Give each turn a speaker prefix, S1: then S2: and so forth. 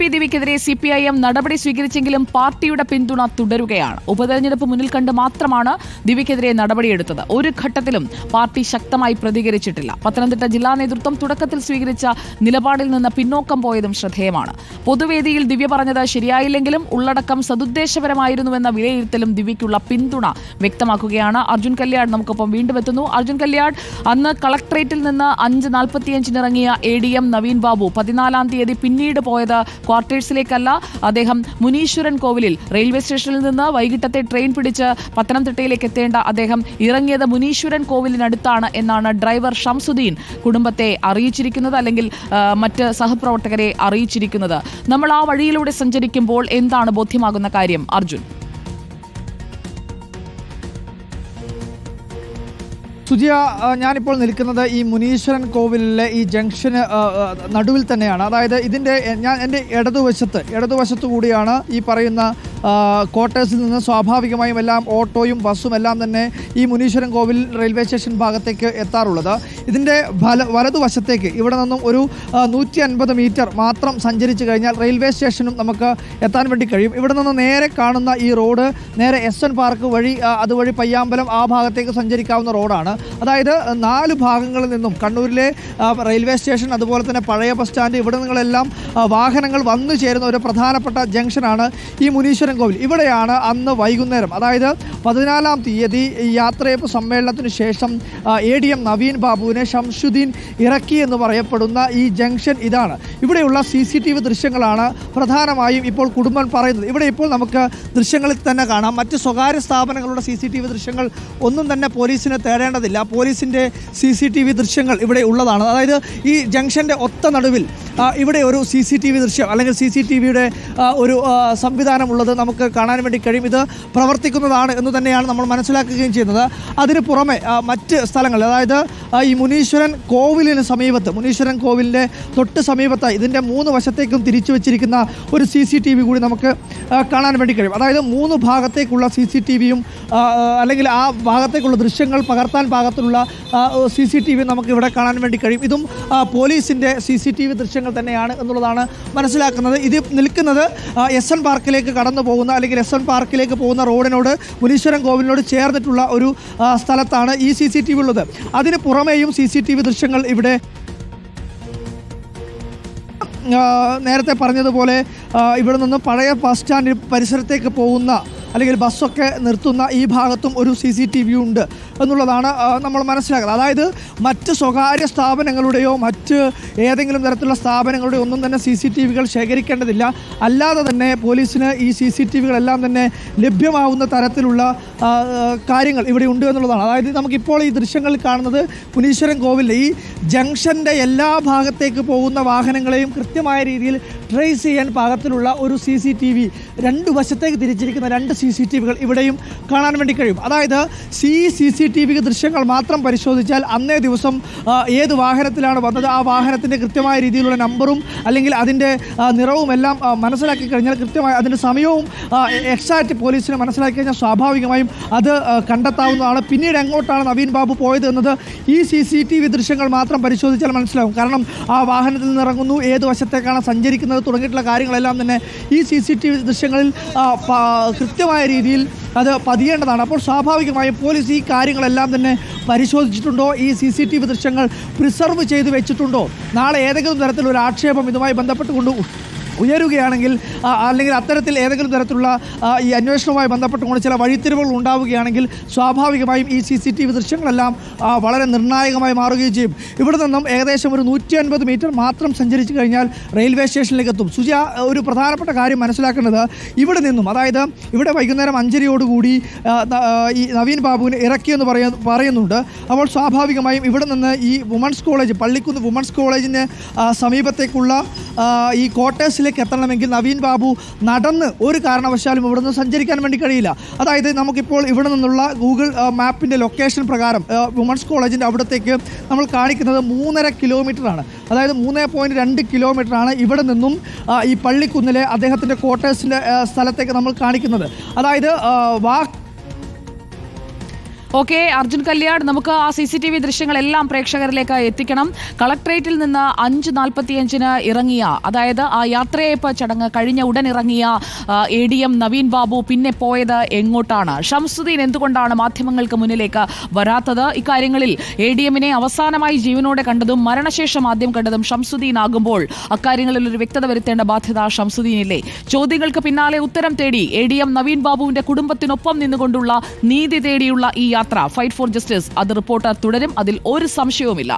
S1: P ദിവ്യക്കെതിരെ CPIM നടപടി സ്വീകരിച്ചെങ്കിലും പാർട്ടിയുടെ പിന്തുണ തുടരുകയാണ്. ഉപതെരഞ്ഞെടുപ്പ് മുന്നിൽ കണ്ട് മാത്രമാണ് ദിവ്യക്കെതിരെ നടപടിയെടുത്തത്. ഒരു ഘട്ടത്തിലും പാർട്ടി ശക്തമായി പ്രതികരിച്ചിട്ടില്ല. പത്തനംതിട്ട ജില്ലാ നേതൃത്വം തുടക്കത്തിൽ സ്വീകരിച്ച നിലപാടിൽ നിന്ന് പിന്നോക്കം പോയതും ശ്രദ്ധേയമാണ്. പൊതുവേദിയിൽ ദിവ്യ പറഞ്ഞത് ശരിയായില്ലെങ്കിലും ഉള്ളടക്കം സദുദ്ദേശപരമായിരുന്നുവെന്ന വിലയിരുത്തലും ദിവ്യയ്ക്കുള്ള പിന്തുണ വ്യക്തമാക്കുകയാണ്. അർജുൻ കല്യാട് നമുക്കൊപ്പം വീണ്ടും എത്തുന്നു. അർജുൻ കല്യാട്, അന്ന് കളക്ടറേറ്റിൽ നിന്ന് 5:45 ഇറങ്ങിയ ADM നവീൻ ബാബു 14-ാം തീയതി പിന്നീട് പോയത് ക്വാർട്ടേഴ്സിലേക്കല്ല. അദ്ദേഹം മുനീശ്വരൻ കോവിലിൽ റെയിൽവേ സ്റ്റേഷനിൽ നിന്ന് വൈകിട്ടത്തെ ട്രെയിൻ പിടിച്ച് പത്തനംതിട്ടയിലേക്ക് എത്തേണ്ട അദ്ദേഹം ഇറങ്ങിയത് മുനീശ്വരൻ കോവിലിനടുത്താണ് എന്നാണ് ഡ്രൈവർ ഷംസുദ്ദീൻ കുടുംബത്തെ അറിയിച്ചിരിക്കുന്നത്, അല്ലെങ്കിൽ മറ്റ് സഹപ്രവർത്തകരെ അറിയിച്ചിരിക്കുന്നത്. നമ്മൾ ആ വഴിയിലൂടെ സഞ്ചരിക്കുമ്പോൾ എന്താണ് ബോധ്യമാകുന്ന കാര്യം അർജുൻ?
S2: സുജിയ, ഞാനിപ്പോൾ നിൽക്കുന്നത് ഈ മുനീശ്വരൻ കോവിലിലെ ഈ ജംഗ്ഷന് നടുവിൽ തന്നെയാണ്. അതായത് എൻ്റെ ഇടതുവശത്ത് കൂടിയാണ് ഈ പറയുന്ന ക്വാർട്ടേഴ്സിൽ നിന്ന് സ്വാഭാവികമായും എല്ലാം ഓട്ടോയും ബസ്സും എല്ലാം തന്നെ ഈ മുനീശ്വരൻ കോവിൽ റെയിൽവേ സ്റ്റേഷൻ ഭാഗത്തേക്ക് എത്താറുള്ളത്. ഇതിൻ്റെ വലതുവശത്തേക്ക് ഇവിടെ നിന്നും ഒരു 150 മീറ്റർ മാത്രം സഞ്ചരിച്ചു കഴിഞ്ഞാൽ റെയിൽവേ സ്റ്റേഷനും നമുക്ക് എത്താൻ വേണ്ടി കഴിയും. ഇവിടെ നിന്ന് നേരെ കാണുന്ന ഈ റോഡ് നേരെ SN പാർക്ക് വഴി അതുവഴി പയ്യാമ്പലം ആ ഭാഗത്തേക്ക് സഞ്ചരിക്കാവുന്ന റോഡാണ്. അതായത് 4 ഭാഗങ്ങളിൽ നിന്നും കണ്ണൂരിലെ റെയിൽവേ സ്റ്റേഷൻ, അതുപോലെ തന്നെ പഴയ ബസ് സ്റ്റാൻഡ്, ഇവിടെ നിന്നെല്ലാം വാഹനങ്ങൾ വന്നു ചേരുന്ന ഒരു പ്രധാനപ്പെട്ട ജംഗ്ഷനാണ് ഈ മുനീശ്വരൻ കോവിൽ. ഇവിടെയാണ് അന്ന് വൈകുന്നേരം, അതായത് 14-ാം തീയതി യാത്രയപ്പ് സമ്മേളനത്തിന് ശേഷം ADM നവീൻ ബാബുവിനെ ഷംസുദ്ദീൻ ഇറക്കി എന്ന് പറയപ്പെടുന്ന ഈ ജംഗ്ഷൻ ഇതാണ്. ഇവിടെയുള്ള CCTV ദൃശ്യങ്ങളാണ് പ്രധാനമായും ഇപ്പോൾ കുടുംബം പറയുന്നത്. ഇവിടെ ഇപ്പോൾ നമുക്ക് ദൃശ്യങ്ങളിൽ തന്നെ കാണാം. മറ്റ് സ്വകാര്യ സ്ഥാപനങ്ങളുടെ CCTV ദൃശ്യങ്ങൾ ഒന്നും തന്നെ പോലീസിന് തേടേണ്ടതില്ല. പോലീസിൻ്റെ CCTV ദൃശ്യങ്ങൾ ഇവിടെ ഉള്ളതാണ്. അതായത് ഈ ജംഗ്ഷൻ്റെ ഒത്ത നടുവിൽ ഇവിടെ ഒരു CCTV ദൃശ്യം അല്ലെങ്കിൽ CCTVയുടെ ഒരു സംവിധാനമുള്ളത് നമുക്ക് കാണാൻ വേണ്ടി കഴിയും. ഇത് പ്രവർത്തിക്കുന്നതാണ് എന്ന് തന്നെയാണ് നമ്മൾ മനസ്സിലാക്കുകയും ചെയ്യുന്നത്. അതിന് പുറമെ മറ്റ് സ്ഥലങ്ങൾ, അതായത് ഈ മുനീശ്വരൻ കോവിലിന് സമീപത്ത്, മുനീശ്വരൻ കോവിലിൻ്റെ തൊട്ട് സമീപത്തായി ഇതിൻ്റെ 3 വശത്തേക്കും തിരിച്ചു വെച്ചിരിക്കുന്ന ഒരു CCTV കൂടി നമുക്ക് കാണാൻ വേണ്ടി കഴിയും. അതായത് 3 ഭാഗത്തേക്കുള്ള CCTVയും അല്ലെങ്കിൽ ആ ഭാഗത്തേക്കുള്ള ദൃശ്യങ്ങൾ പകർത്താൻ പാകത്തിലുള്ള CCTV നമുക്ക് ഇവിടെ കാണാൻ വേണ്ടി കഴിയും. ഇതും പോലീസിൻ്റെ CCTV ദൃശ്യങ്ങൾ തന്നെയാണ് എന്നുള്ളതാണ് മനസ്സിലാക്കുന്നത്. ഇത് നിൽക്കുന്നത് SN പാർക്കിലേക്ക് കടന്നു പോകുന്ന അല്ലെങ്കിൽ SN പാർക്കിലേക്ക് പോകുന്ന റോഡിനോട്, മുനീശ്വരൻ കോവിലിനോട് ചേർന്നിട്ടുള്ള ഒരു സ്ഥലത്താണ് ഈ CCTV ഉള്ളത്. അതിന് പുറമേയും CCTV ദൃശ്യങ്ങൾ ഇവിടെ നേരത്തെ പറഞ്ഞതുപോലെ ഇവിടെ നിന്ന് പഴയ ബസ് സ്റ്റാൻഡ് പരിസരത്തേക്ക് പോകുന്ന അല്ലെങ്കിൽ ബസ്സൊക്കെ നിർത്തുന്ന ഈ ഭാഗത്തും ഒരു CCTV ഉണ്ട് എന്നുള്ളതാണ് നമ്മൾ മനസ്സിലാക്കുന്നത്. അതായത് മറ്റ് സ്വകാര്യ സ്ഥാപനങ്ങളുടെയോ മറ്റ് ഏതെങ്കിലും തരത്തിലുള്ള സ്ഥാപനങ്ങളുടെയോ ഒന്നും തന്നെ CCTVകൾ ശേഖരിക്കേണ്ടതില്ല. അല്ലാതെ തന്നെ പോലീസിന് ഈ CCTVകളെല്ലാം തന്നെ ലഭ്യമാവുന്ന തരത്തിലുള്ള കാര്യങ്ങൾ ഇവിടെ ഉണ്ട് എന്നുള്ളതാണ്. അതായത് നമുക്കിപ്പോൾ ഈ ദൃശ്യങ്ങളിൽ കാണുന്നത് മുനീശ്വരൻ കോവിലിലെ ഈ ജംഗ്ഷൻ്റെ എല്ലാ ഭാഗത്തേക്ക് പോകുന്ന വാഹനങ്ങളെയും കൃത്യമായ രീതിയിൽ ട്രേസ് ചെയ്യാൻ പാകത്തിലുള്ള ഒരു CCTV, 2 വശത്തേക്ക് തിരിച്ചിരിക്കുന്ന 2 CCTVകൾ ഇവിടെയും കാണാൻ വേണ്ടി കഴിയും. അതായത് CCTV ദൃശ്യങ്ങൾ മാത്രം പരിശോധിച്ചാൽ അന്നേ ദിവസം ഏത് വാഹനത്തിലാണ് വന്നത്, ആ വാഹനത്തിൻ്റെ കൃത്യമായ രീതിയിലുള്ള നമ്പറും അല്ലെങ്കിൽ അതിൻ്റെ നിറവും എല്ലാം മനസ്സിലാക്കി കഴിഞ്ഞാൽ, കൃത്യമായ അതിൻ്റെ സമയവും എക്സാക്റ്റ് പോലീസിന് മനസ്സിലാക്കി കഴിഞ്ഞാൽ സ്വാഭാവികമായും അത് കണ്ടെത്താവുന്നതാണ്. പിന്നീട് എങ്ങോട്ടാണ് നവീൻ ബാബു പോയത് എന്നത് ഈ CCTV ദൃശ്യങ്ങൾ മാത്രം പരിശോധിച്ചാൽ മനസ്സിലാവും. കാരണം ആ വാഹനത്തിൽ നിന്ന് ഇറങ്ങുന്നു, ഏത് വശത്തേക്കാണ് സഞ്ചരിക്കുന്നത് തുടങ്ങിയിട്ടുള്ള കാര്യങ്ങളെല്ലാം തന്നെ ഈ CCTV ദൃശ്യങ്ങളിൽ കൃത്യമായ രീതിയിൽ അത് പതിയേണ്ടതാണ്. അപ്പോൾ സ്വാഭാവികമായും പോലീസ് ഈ കാര്യങ്ങളെല്ലാം തന്നെ പരിശോധിച്ചിട്ടുണ്ടോ, ഈ CCTV ദൃശ്യങ്ങൾ പ്രിസർവ് ചെയ്ത് വെച്ചിട്ടുണ്ടോ, നാളെ ഏതെങ്കിലും തരത്തിലൊരു ആക്ഷേപം ഇതുമായി ബന്ധപ്പെട്ടുകൊണ്ട് ഉയരുകയാണെങ്കിൽ അല്ലെങ്കിൽ അത്തരത്തിൽ ഏതെങ്കിലും തരത്തിലുള്ള ഈ അന്വേഷണവുമായി ബന്ധപ്പെട്ടുകൊണ്ട് ചില വഴിത്തിരിവുകൾ ഉണ്ടാവുകയാണെങ്കിൽ സ്വാഭാവികമായും ഈ CCTV ദൃശ്യങ്ങളെല്ലാം വളരെ നിർണായകമായി മാറുകയും ചെയ്യും. ഇവിടെ നിന്നും ഏകദേശം ഒരു 150 മീറ്റർ മാത്രം സഞ്ചരിച്ചു കഴിഞ്ഞാൽ റെയിൽവേ സ്റ്റേഷനിലേക്ക് എത്തും. സുജ, ഒരു പ്രധാനപ്പെട്ട കാര്യം മനസ്സിലാക്കേണ്ടത്, ഇവിടെ നിന്നും, അതായത് ഇവിടെ വൈകുന്നേരം 5:30 ഈ നവീൻ ബാബുവിനെ ഇറക്കിയെന്ന് പറയുന്നുണ്ട്. അപ്പോൾ സ്വാഭാവികമായും ഇവിടെ നിന്ന് ഈ വുമൺസ് കോളേജ്, പള്ളിക്കുന്ന് വുമൺസ് കോളേജിന് സമീപത്തേക്കുള്ള ഈ ക്വാർട്ടേഴ്സിലേക്ക് എത്തണമെങ്കിൽ നവീൻ ബാബു നടന്ന് ഒരു കാരണവശാലും ഇവിടെ നിന്ന് സഞ്ചരിക്കാൻ വേണ്ടി കഴിയില്ല. അതായത് നമുക്കിപ്പോൾ ഇവിടെ നിന്നുള്ള ഗൂഗിൾ മാപ്പിൻ്റെ ലൊക്കേഷൻ പ്രകാരം വുമൺസ് കോളേജിൻ്റെ അവിടത്തേക്ക് നമ്മൾ കാണിക്കുന്നത് 3.5 കിലോമീറ്ററാണ്. അതായത് 3.2 കിലോമീറ്ററാണ് ഇവിടെ നിന്നും ഈ പള്ളിക്കുന്നിലെ അദ്ദേഹത്തിൻ്റെ ക്വാർട്ടേഴ്സിൻ്റെ സ്ഥലത്തേക്ക് നമ്മൾ കാണിക്കുന്നത്. അതായത്
S1: ഓക്കെ അർജുൻ കല്യാട്, നമുക്ക് ആ CCTV ദൃശ്യങ്ങളെല്ലാം പ്രേക്ഷകരിലേക്ക് എത്തിക്കണം. കളക്ട്രേറ്റിൽ നിന്ന് 5:45 ഇറങ്ങിയ, അതായത് ആ യാത്രയയപ്പ് ചടങ്ങ് കഴിഞ്ഞ ഉടൻ ഇറങ്ങിയ ADM നവീൻ ബാബു പിന്നെ പോയത് എങ്ങോട്ടാണ്? ഷംസുദ്ദീൻ എന്തുകൊണ്ടാണ് മാധ്യമങ്ങൾക്ക് മുന്നിലേക്ക് വരാത്തത്? ഇക്കാര്യങ്ങളിൽ ADMനെ അവസാനമായി ജീവനോടെ കണ്ടതും മരണശേഷം ആദ്യം കണ്ടതും ഷംസുദ്ദീൻ ആകുമ്പോൾ അക്കാര്യങ്ങളിൽ ഒരു വ്യക്തത വരുത്തേണ്ട ബാധ്യത ഷംസുദ്ദീനില്ലേ? ചോദ്യങ്ങൾക്ക് പിന്നാലെ ഉത്തരം തേടി ADM നവീൻ ബാബുവിന്റെ കുടുംബത്തിനൊപ്പം നിന്നുകൊണ്ടുള്ള നീതി തേടിയുള്ള ഈ യാത്ര, ഫൈറ്റ് ഫോർ ജസ്റ്റിസ്, അത് റിപ്പോർട്ടർ തുടരും, അതിൽ ഒരു സംശയവുമില്ല.